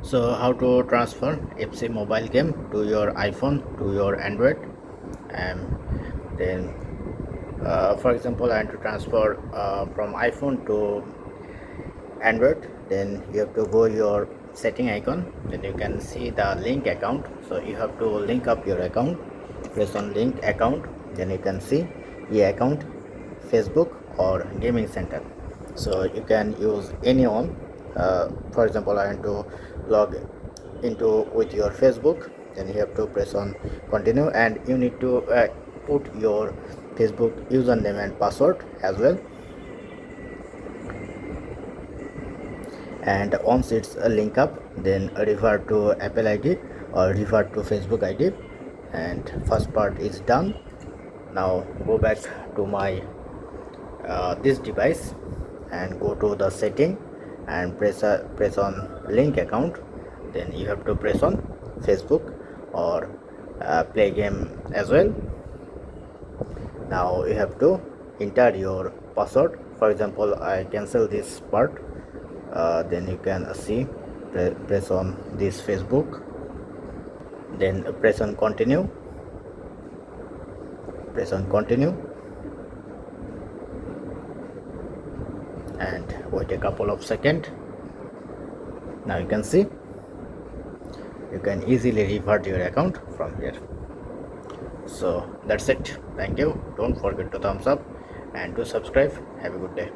So how to transfer FC mobile game to your iPhone to your Android, and then for example I want to transfer from iPhone to Android. Then you have to go your setting icon, then you can see the link account. So you have to link up your account, press on link account, then you can see e account, Facebook or gaming center. So you can use any one. For example I want to log into with your Facebook, then you have to press on continue, and you need to put your Facebook username and password as well. And once it's a link up, then refer to Apple ID or refer to Facebook ID, and first part is done. Now go back to my this device and go to the setting and press on link account. Then you have to press on Facebook or play game as well. Now you have to enter your password. For example I cancel this part. Then you can see press on this Facebook, then press on continue, and wait a couple of seconds. Now you can see you can easily revert your account from here. So that's it. Thank you. Don't forget to thumbs up and to subscribe. Have a good day.